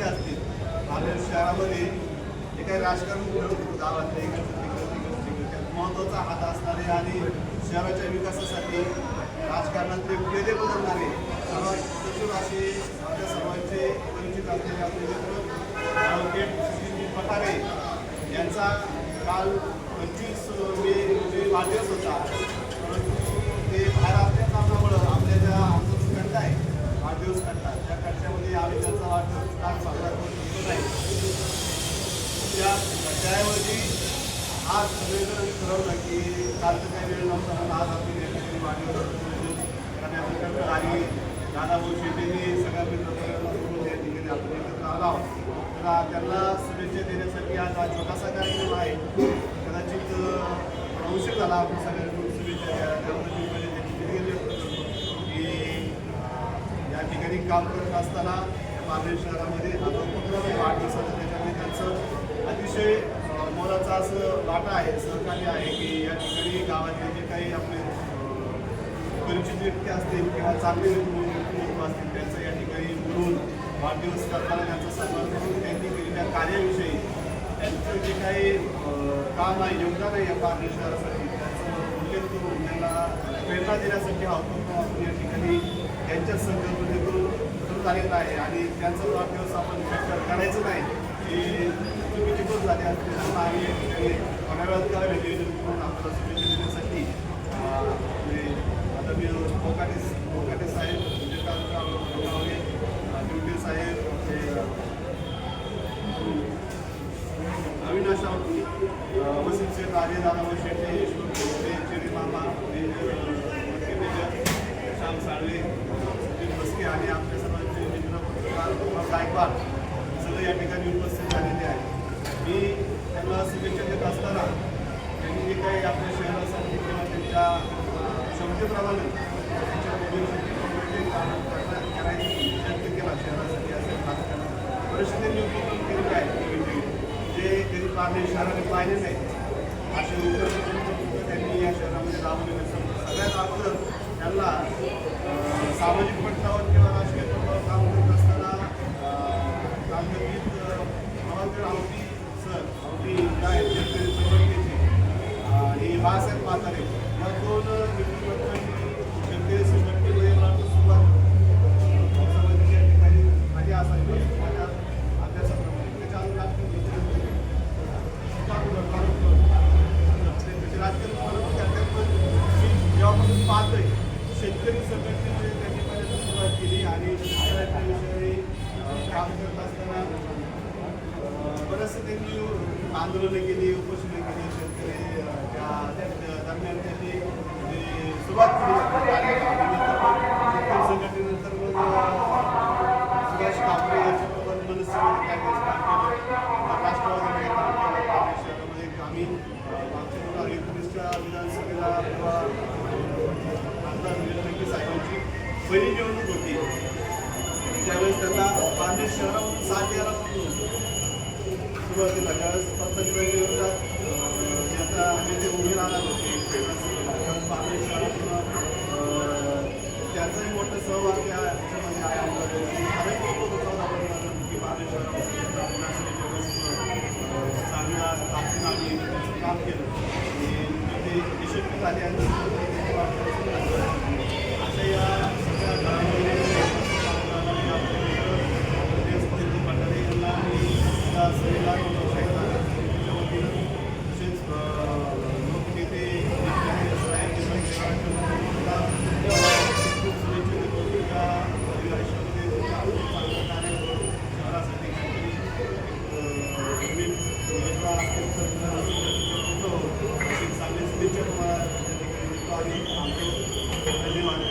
असतील आपल्या शहरामध्ये जे काही राजकारण घडत होतं गावातले महत्त्वाचा हात असणारे आणि शहराच्या विकासासाठी राजकारणातले पेले बदलणारे सर्वात सचिव असे आपल्या सर्वांचे परिचित असलेले आपले मित्र ॲडव्होकेट सुशीलजी पठारे यांचा काल 25 मे वाढदिवस होता. परंतु ते बाहेर असल्या कारणामुळं आपल्या ज्या आमचा जो खंड आहे वाढदिवस खंडात त्या खंडामध्ये आम्ही त्यांचा वाढदिवस काल साजरा करू शकतो नाही. त्याऐवजी आज सगळेजण ठरवलं की कालचं काही वेळ नव्हता म्हणून आज आपली नेत्याची वाढदिवस करण्याचं आणि दादाभाऊ शेट्टींनी सगळ्या मित्रपरिवारासोबत या ठिकाणी आपण एकत्र आलो आहोत. तर त्यांना शुभेच्छा देण्यासाठी आज हा छोटासा कार्यक्रम आहे. कदाचित उशीर झाला आपण सगळ्यांना शुभेच्छा द्या त्याबद्दल मी पहिले त्यांची दिलगिरी व्यक्त करतो की या ठिकाणी काम करत असताना पारनेर शहरामध्ये हा जो उपक्रम आहे वाढदिवसाचा त्याच्यामध्ये त्यांचं अतिशय मोलाचा असं वाटा आहे सहकार्य आहे की या ठिकाणी गावातले जे काही आपले परिचित व्यक्ती असतील किंवा चांगले व्यक्तिमत्व असतील त्यांचं या ठिकाणी बोलून वाढदिवस करताना त्यांचा सन्मान करून त्यांनी केलेल्या कार्याविषयी त्यांचं जे काही काम आहे योगदान आहे या पारनेर शहरासाठी त्याचं उल्लेख करून त्यांना प्रेरणा देण्यासाठी हा उपक्रम आपण या ठिकाणी त्यांच्या संकल्पनेतून सुरू झालेला आहे. आणि त्यांचा वाढदिवस आपण करायचं नाही की चुकीची पण झाली असते म्हणून आम्ही या ठिकाणी थोड्या वेळात काय नियोजन करून आपल्याला शुभेच्छा देण्यासाठी आता मी कोकाटे साहेब ड्युटी साहेब अविनाश आवटी वसीम शेठ आर्य दादाभाऊ शेट्टी यशवंत चेरी मामा श्याम साळवे सुधीर बस्के आणि आपल्या सर्वांचे मित्र पत्रकार गायकवाड सगळे या ठिकाणी उपस्थित झालेले आहेत. मी त्यांना शुभेच्छा देत असताना त्यांनी जे काही आपल्या शहरासाठी किंवा त्यांच्या क्षमतेप्रमाणे करायची प्रयत्न केला शहरासाठी असेल बरेचसे त्यांनी उपक्रम केलेले आहेत जे कधी पारनेर शहराने पाहिले नाही असे उपक्रम त्यांनी या शहरामध्ये राबवलेले. सगळ्यात अगोदर त्यांना सामाजिक पटलावर किंवा राजकीय पटलावर काम करत असताना कामगिरीत आवटी सर आवटी काय चळवळीचे आणि बाळासाहेब म्हातारे या दोन व्यक्तिमत्वांनी शेतकरी संघटनेमध्ये सुरुवात या ठिकाणी माझी असायची माझ्या अभ्यासाप्रमाणे त्याच्या राजकीय पण मी जेव्हापासून पाहतोय शेतकरी संघटनेमध्ये त्यांनी पहिल्यांदा सुरुवात केली आणि शेतकऱ्यांच्या विषयी काम करत असताना बरंचसं त्यांनी आंदोलनं केली उपोषणं केली शेतकरी त्या दरम्यान त्यांनी सुरुवात केली शेतकरी संघटनेनंतर मग सुभाष कापरे यांच्याबरोबर मनसेमध्ये काय काम केलं राष्ट्रवादीमध्ये काम केलं पारनेर शहरामध्ये आम्ही मागच्या 2019च्या विधानसभेला किंवा आमदार निलंगी साहेबांची पहिली निवडणूक होती त्यावेळेस त्यांना पारनेर शहरामधून 7 याला सुरुवातीला त्यावेळेस पत्तजीबाईच्या विरोधात ज्याचा नेते उभे राहणार होते पारनेर शहरातून त्याचाही मोठं सहभाग याच्यामध्ये आहे अनेक लोक होतं की पारनेर शहरामध्ये चांगल्या ताकदीनं आम्ही त्याचं काम केलं ते यशस्वी झाले आणि अशा या सगळ्या घडामोडी पठारे यांना आणि सगळ्या लोकशाहीच्या वतीनं तसेच लोकनेते खूप शुभेच्छा देतो की या आयुष्यामध्ये चांगलं कार्य करून शहरासाठी काहीतरी चांगले शुभेच्छा तुम्हाला त्या ठिकाणी देतो आणि धन्यवाद.